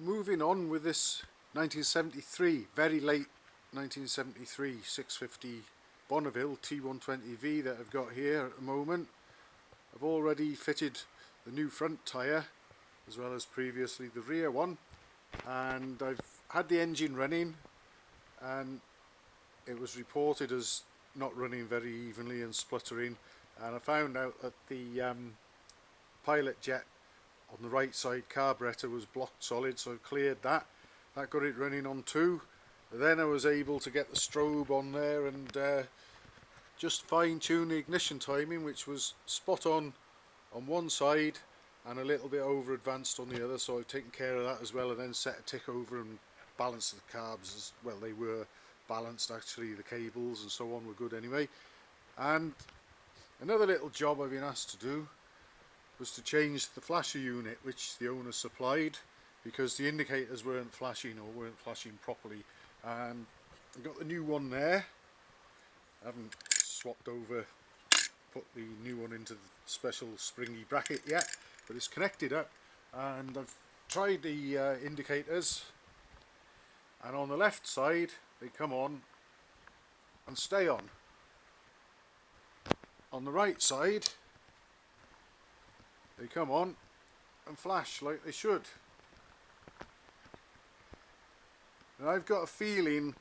moving on with this 1973, very late 1973 650 Bonneville T120V that I've got here at the moment. I've already fitted the new front tyre as well as previously the rear one, and I've had the engine running, and it was reported as not running very evenly and spluttering, and I found out that the pilot jet on the right side carburettor was blocked solid, so I've cleared that. That got it running on 2. Then I was able to get the strobe on there and just fine tune the ignition timing, which was spot on one side and a little bit over advanced on the other, so I've taken care of that as well, and then set a tick over and balanced the carbs as well. They were balanced actually, the cables and so on were good anyway. And another little job I've been asked to do was to change the flasher unit which the owner supplied, because the indicators weren't flashing or weren't flashing properly, and I've got the new one there. I haven't swapped over, put the new one into the special springy bracket yet, but it's connected up, and I've tried the indicators, and on the left side they come on and stay on. On the right side they come on and flash like they should. And I've got a feeling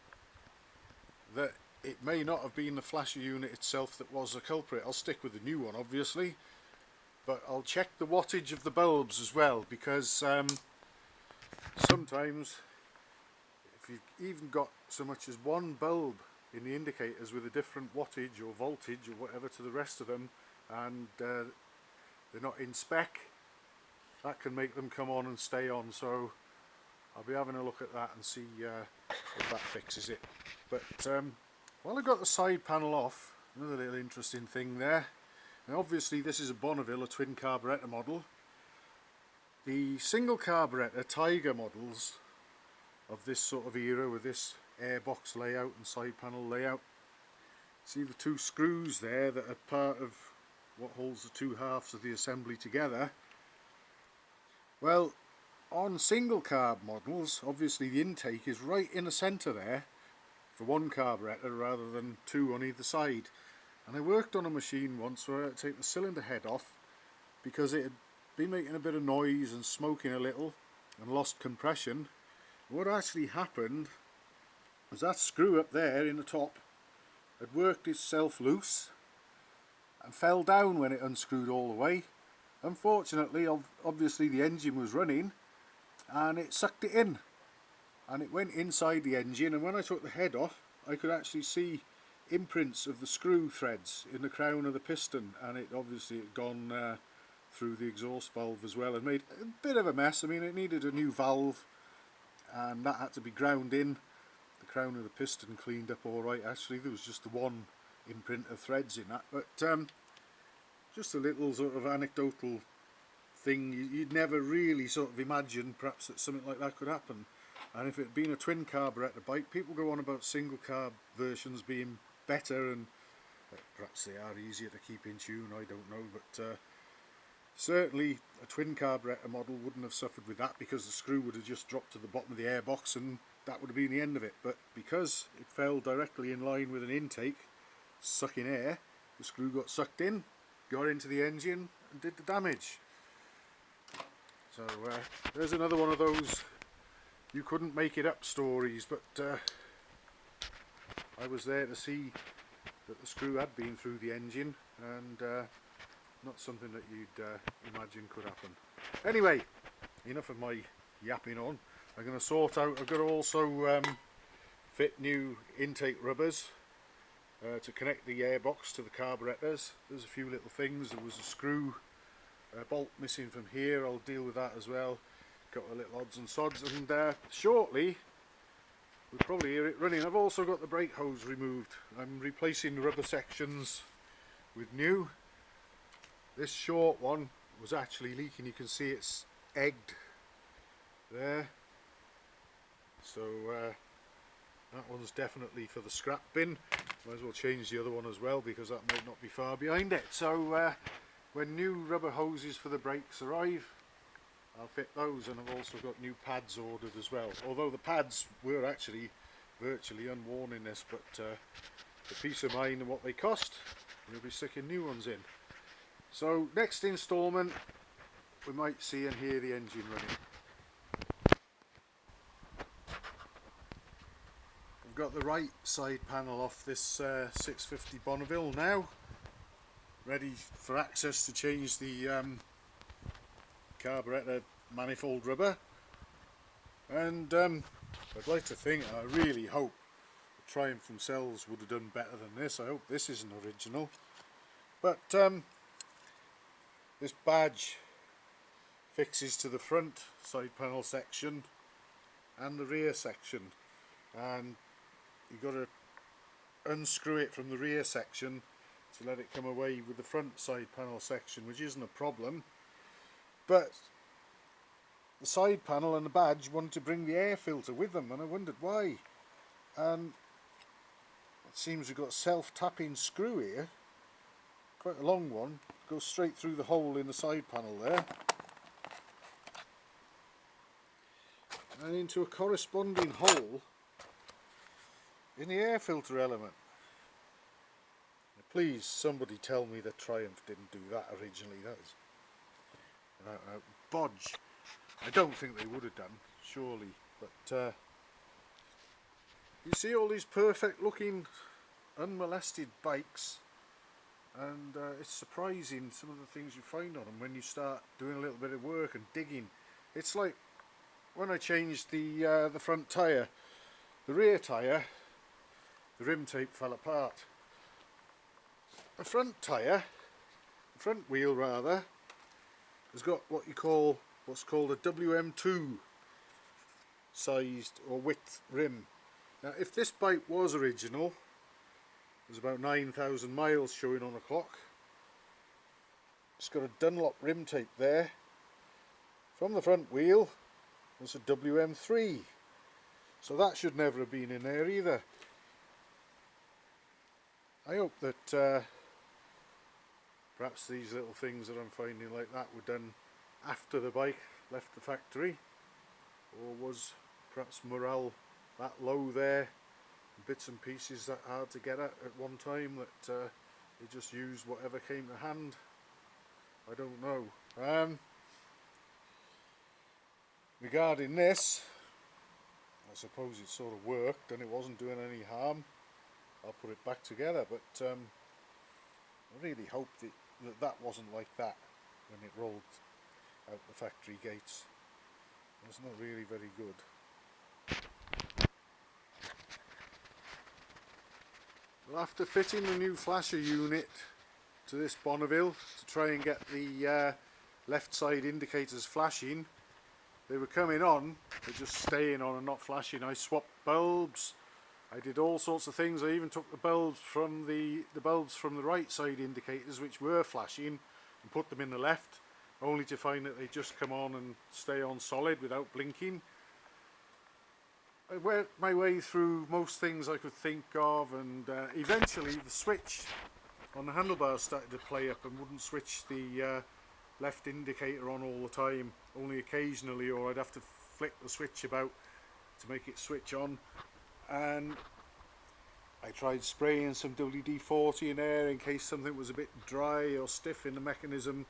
that it may not have been the flasher unit itself that was the culprit. I'll stick with the new one obviously, but I'll check the wattage of the bulbs as well, because sometimes if you've even got so much as one bulb in the indicators with a different wattage or voltage or whatever to the rest of them, and they're not in spec, that can make them come on and stay on. So I'll be having a look at that and see if that fixes it. But while I've got the side panel off, another little interesting thing there. Now obviously this is a Bonneville, a twin carburettor model. The single carburettor Tiger models of this sort of era with this airbox layout and side panel layout, see the 2 screws there that are part of what holds the 2 halves of the assembly together. Well, on single carb models obviously the intake is right in the centre there for one carburettor rather than 2 on either side. And I worked on a machine once where I had to take the cylinder head off because it had been making a bit of noise and smoking a little and lost compression. What actually happened was that screw up there in the top had worked itself loose and fell down when it unscrewed all the way. Unfortunately, obviously the engine was running and it sucked it in, and it went inside the engine, and when I took the head off I could actually see imprints of the screw threads in the crown of the piston, and it obviously had gone through the exhaust valve as well and made a bit of a mess. I mean, it needed a new valve and that had to be ground in. The crown of the piston cleaned up alright actually, there was just the one imprint of threads in that, but just a little sort of anecdotal thing. You'd never really sort of imagine perhaps that something like that could happen. And if it had been a twin carburettor bike, people go on about single carb versions being better, and perhaps they are easier to keep in tune, I don't know, but certainly a twin carburettor model wouldn't have suffered with that, because the screw would have just dropped to the bottom of the airbox and that would have been the end of it. But because it fell directly in line with an intake sucking air, the screw got sucked in, got into the engine and did the damage. So there's another one of those you couldn't make it up stories, but I was there to see that the screw had been through the engine, and not something that you'd imagine could happen. Anyway, enough of my yapping on. I'm going to sort out, I've got to also fit new intake rubbers to connect the airbox to the carburettors. There's a few little things. There was a screw bolt missing from here. I'll deal with that as well. Got the little odds and sods, and shortly we'll probably hear it running. I've also got the brake hose removed. I'm replacing the rubber sections with new. This short one was actually leaking. You can see it's egged there, so that one's definitely for the scrap bin. Might as well change the other one as well, because that might not be far behind it. So when new rubber hoses for the brakes arrive, I'll fit those, and I've also got new pads ordered as well, although the pads were actually virtually unworn in this, but the peace of mind and what they cost, we'll be sticking new ones in. So next instalment we might see and hear the engine running. I've got the right side panel off this 650 Bonneville now, ready for access to change the carburettor manifold rubber, and I'd like to think, I really hope Triumph themselves would have done better than this. I hope this isn't original, but this badge fixes to the front side panel section and the rear section, and you've got to unscrew it from the rear section to let it come away with the front side panel section, which isn't a problem. But the side panel and the badge wanted to bring the air filter with them, and I wondered why. And it seems we've got a self-tapping screw here, quite a long one, goes straight through the hole in the side panel there and into a corresponding hole in the air filter element. Now, please somebody tell me that Triumph didn't do that originally. That is a bodge. I don't think they would have done, surely, but you see all these perfect looking unmolested bikes, and it's surprising some of the things you find on them when you start doing a little bit of work and digging. It's like when I changed the front tyre, the rear tyre, the rim tape fell apart. The front tyre, the front wheel rather, has got what's called a WM2 sized or width rim. Now if this bike was original, there's about 9,000 miles showing on a clock. It's got a Dunlop rim tape there. From the front wheel there's a WM3, so that should never have been in there either. I hope that perhaps these little things that I'm finding like that were done after the bike left the factory, or was perhaps morale that low there, bits and pieces that hard to get at one time, that they just used whatever came to hand. I don't know. Regarding this, I suppose it sort of worked and it wasn't doing any harm. I'll put it back together, but I really hope that wasn't like that when it rolled out the factory gates. It's not really very good. Well, after fitting the new flasher unit to this Bonneville to try and get the left side indicators flashing, they were coming on, they're just staying on and not flashing. I swapped bulbs, I did all sorts of things. I even took the bulbs from the right side indicators, which were flashing, and put them in the left, only to find that they just come on and stay on solid without blinking. I worked my way through most things I could think of, and eventually the switch on the handlebars started to play up and wouldn't switch the left indicator on all the time, only occasionally, or I'd have to flick the switch about to make it switch on. And I tried spraying some WD-40 in there in case something was a bit dry or stiff in the mechanism,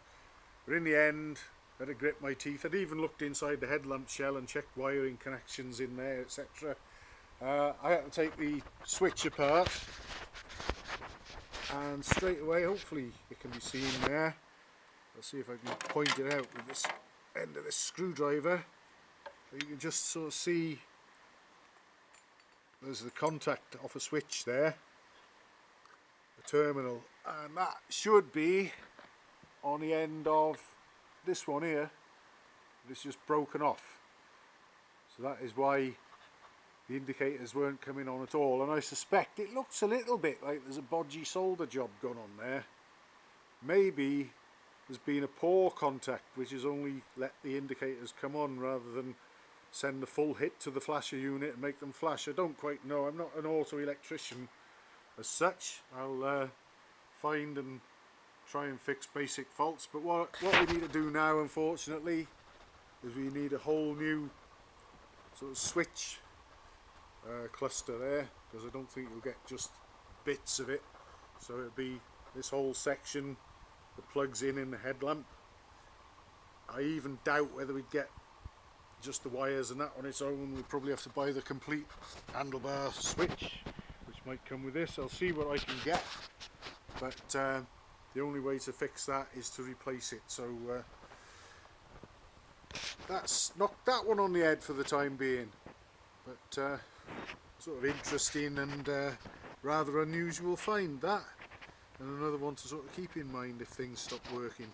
but in the end I had to grit my teeth. I'd even looked inside the headlamp shell and checked wiring connections in there, etc. I had to take the switch apart, and straight away, hopefully it can be seen there, I'll see if I can point it out with this end of this screwdriver. You can just sort of see there's the contact off a switch there, the terminal, and that should be on the end of this one here. It's just broken off, so that is why the indicators weren't coming on at all. And I suspect it looks a little bit like there's a bodgy solder job gone on there. Maybe there's been a poor contact which has only let the indicators come on rather than send the full hit to the flasher unit and make them flash. I don't quite know. I'm not an auto electrician as such. I'll find and try and fix basic faults, but what we need to do now, unfortunately, is we need a whole new sort of switch cluster there, because I don't think you'll get just bits of it. So it'll be this whole section that plugs in the headlamp. I even doubt whether we'd get just the wires and that on its own. We'd probably have to buy the complete handlebar switch, which might come with this. I'll see what I can get, but the only way to fix that is to replace it. So that's knocked that one on the head for the time being, but sort of interesting and rather unusual find that, and another one to sort of keep in mind if things stop working.